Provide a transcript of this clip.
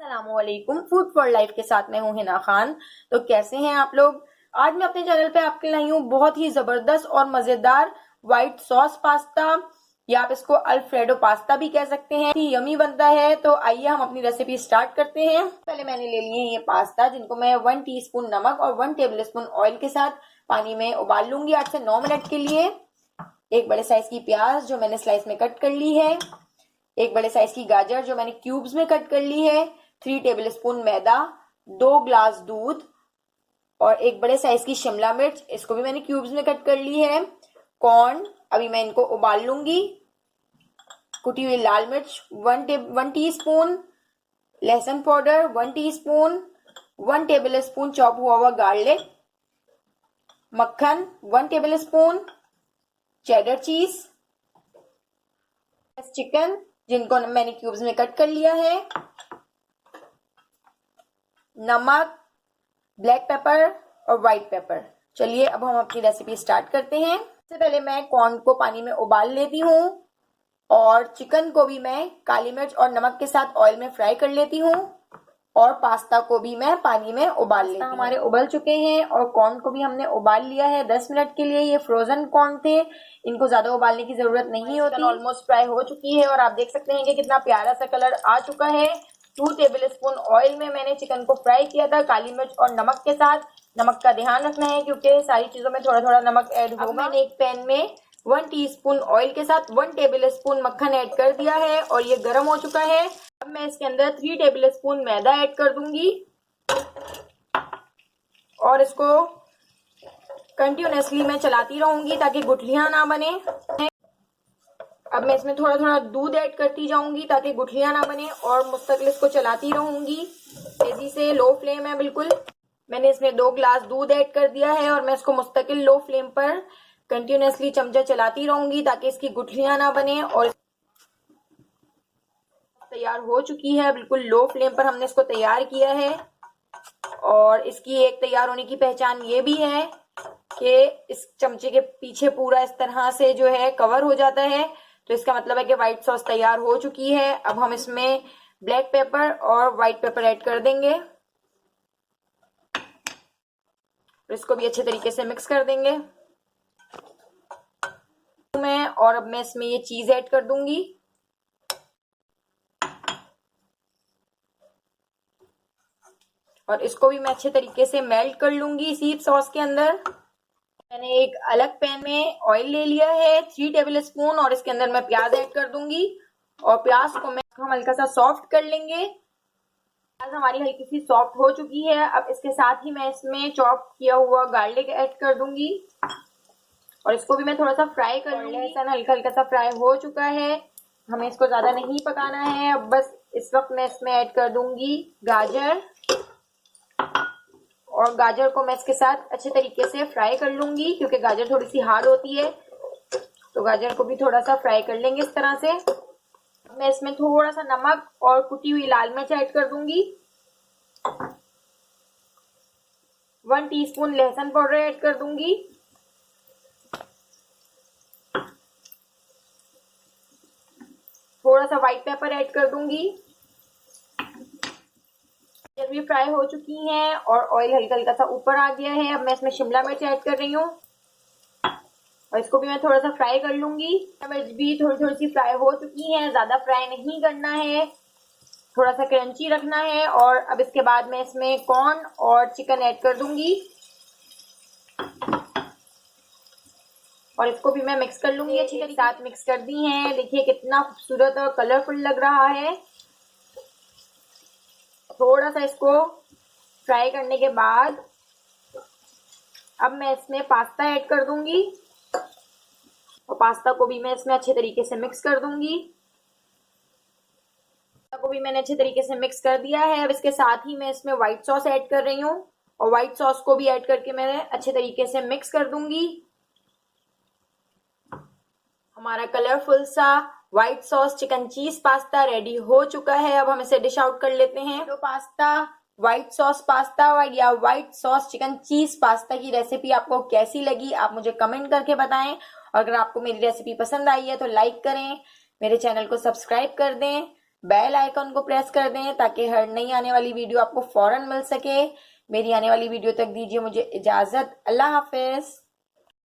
अस्सलामुअलैकुम। Food for life के साथ मैं हूं हिना खान। तो कैसे हैं आप लोग। आज मैं अपने चैनल पे आपके लिए लाई हूँ बहुत ही जबरदस्त और मजेदार व्हाइट सॉस पास्ता, या आप इसको अल्फ्रेडो पास्ता भी कह सकते हैं। यमी बनता है। तो आइए हम अपनी रेसिपी स्टार्ट करते हैं। पहले मैंने ले लिए ये पास्ता, जिनको मैं 1 टीस्पून नमक और 1 टेबलस्पून ऑयल के साथ पानी में उबाल लूंगी 8 से 9 मिनट के लिए। एक बड़े साइज की प्याज जो मैंने स्लाइस में कट कर ली है, एक बड़े साइज की गाजर जो मैंने क्यूब्स में कट कर ली है, 3 टेबलस्पून मैदा, 2 ग्लास दूध और एक बड़े साइज की शिमला मिर्च, इसको भी मैंने क्यूब्स में कट कर ली है। कॉर्न, अभी मैं इनको उबाल लूंगी। कुटी हुई लाल मिर्च 1 टीस्पून, लहसुन पाउडर 1 टीस्पून, 1 टेबलस्पून चॉप हुआ हुआ गार्लिक, मक्खन 1 टेबलस्पून, चेडर चीज, चिकन जिनको मैंने क्यूब्स में कट कर लिया है, नमक, ब्लैक पेपर और व्हाइट पेपर। चलिए अब हम अपनी रेसिपी स्टार्ट करते हैं। सबसे पहले मैं कॉर्न को पानी में उबाल लेती हूँ और चिकन को भी मैं काली मिर्च और नमक के साथ ऑयल में फ्राई कर लेती हूँ और पास्ता को भी मैं पानी में उबाल लेती हूँ। हमारे उबल चुके हैं और कॉर्न को भी हमने उबाल लिया है 10 मिनट के लिए। ये फ्रोजन कॉर्न थे, इनको ज्यादा उबालने की जरूरत नहीं होती। ऑलमोस्ट फ्राई हो चुकी है और आप देख सकते हैं कि कितना प्यारा सा कलर आ चुका है। 2 टेबलस्पून ऑयल में मैंने चिकन को फ्राई किया था काली मिर्च और नमक के साथ। नमक का ध्यान रखना है क्योंकि सारी चीजों में थोड़ा थोड़ा नमक ऐड होगा। मैंने एक पैन में 1 टीस्पून ऑयल के साथ 1 टेबलस्पून मक्खन ऐड कर दिया है और ये गर्म हो चुका है। अब मैं इसके अंदर 3 टेबलस्पून मैदा ऐड कर दूंगी और इसको कंटिन्यूअसली मैं चलाती रहूंगी ताकि गुठलियां ना बने। अब मैं इसमें थोड़ा थोड़ा दूध ऐड करती जाऊंगी ताकि गुठलियां ना बने और मुस्तकिल इसको चलाती रहूंगी तेजी से। लो फ्लेम है बिल्कुल। मैंने इसमें 2 ग्लास दूध ऐड कर दिया है और मैं इसको मुस्तकिल लो फ्लेम पर कंटिन्यूअसली चमचा चलाती रहूंगी ताकि इसकी गुठलियां ना बने। और तैयार हो चुकी है, बिल्कुल लो फ्लेम पर हमने इसको तैयार किया है। और इसकी एक तैयार होने की पहचान ये भी है कि इस चमचे के पीछे पूरा इस तरह से जो है कवर हो जाता है, तो इसका मतलब है कि व्हाइट सॉस तैयार हो चुकी है। अब हम इसमें ब्लैक पेपर और व्हाइट पेपर ऐड कर देंगे और इसको भी अच्छे तरीके से मिक्स कर देंगे और अब मैं इसमें ये चीज ऐड कर दूंगी और इसको भी मैं अच्छे तरीके से मेल्ट कर लूंगी इसी सॉस के अंदर। मैंने एक अलग पैन में ऑयल ले लिया है 3 टेबलस्पून और इसके अंदर मैं प्याज ऐड कर दूंगी और प्याज को हम हल्का सा सॉफ्ट कर लेंगे। प्याज हमारी हल्की सी सॉफ्ट हो चुकी है। अब इसके साथ ही मैं इसमें चॉप किया हुआ गार्लिक ऐड कर दूंगी और इसको भी मैं थोड़ा सा फ्राई कर लूंगी। लहसुन हल्का हल्का सा फ्राई हो चुका है, हमें इसको ज्यादा नहीं पकाना है। अब बस इस वक्त मैं इसमें ऐड कर दूंगी गाजर और गाजर को मैं इसके साथ अच्छे तरीके से फ्राई कर लूंगी क्योंकि गाजर थोड़ी सी हार्ड होती है, तो गाजर को भी थोड़ा सा फ्राई कर लेंगे इस तरह से। मैं इसमें थोड़ा सा नमक और कुटी हुई लाल मिर्च ऐड कर दूंगी। 1 टीस्पून लहसुन पाउडर ऐड कर दूंगी। थोड़ा सा व्हाइट पेपर ऐड कर दूंगी। जब ये फ्राई हो चुकी हैं और ऑयल हल्का हल्का सा ऊपर आ गया है, अब मैं इसमें शिमला मिर्च ऐड कर रही हूँ और इसको भी मैं थोड़ा सा फ्राई कर लूंगी। शिमला मिर्च भी थोड़ी थोड़ी सी फ्राई हो चुकी है, ज्यादा फ्राई नहीं करना है, थोड़ा सा क्रंची रखना है। और अब इसके बाद मैं इसमें कॉर्न और चिकन ऐड कर दूंगी और इसको भी मैं मिक्स कर लूंगी अच्छी तरीके से। साथ मिक्स कर दी है, देखिए कितना खूबसूरत और कलरफुल लग रहा है। थोड़ा सा इसको फ्राई करने के बाद अब मैं इसमें पास्ता ऐड कर दूंगी और पास्ता को भी मैं इसमें अच्छे तरीके से मिक्स कर दूंगी। पास्ता को भी मैंने अच्छे तरीके से मिक्स कर दिया है। अब इसके साथ ही मैं इसमें व्हाइट सॉस ऐड कर रही हूँ और व्हाइट सॉस को भी ऐड करके मैं अच्छे तरीके से मिक्स कर दूंगी। हमारा कलरफुल सा white sauce chicken cheese pasta ready हो चुका है। अब हम इसे डिश आउट कर लेते हैं। तो पास्ता, व्हाइट सॉस पास्ता या white sauce chicken cheese pasta की रेसिपी आपको कैसी लगी आप मुझे कमेंट करके बताएं। और अगर आपको मेरी रेसिपी पसंद आई है तो लाइक करें, मेरे चैनल को सब्सक्राइब कर दें, बेल आइकन को प्रेस कर दें ताकि हर नई आने वाली वीडियो आपको फौरन मिल सके। मेरी आने वाली वीडियो तक दीजिए मुझे इजाजत। अल्लाह हाफिज।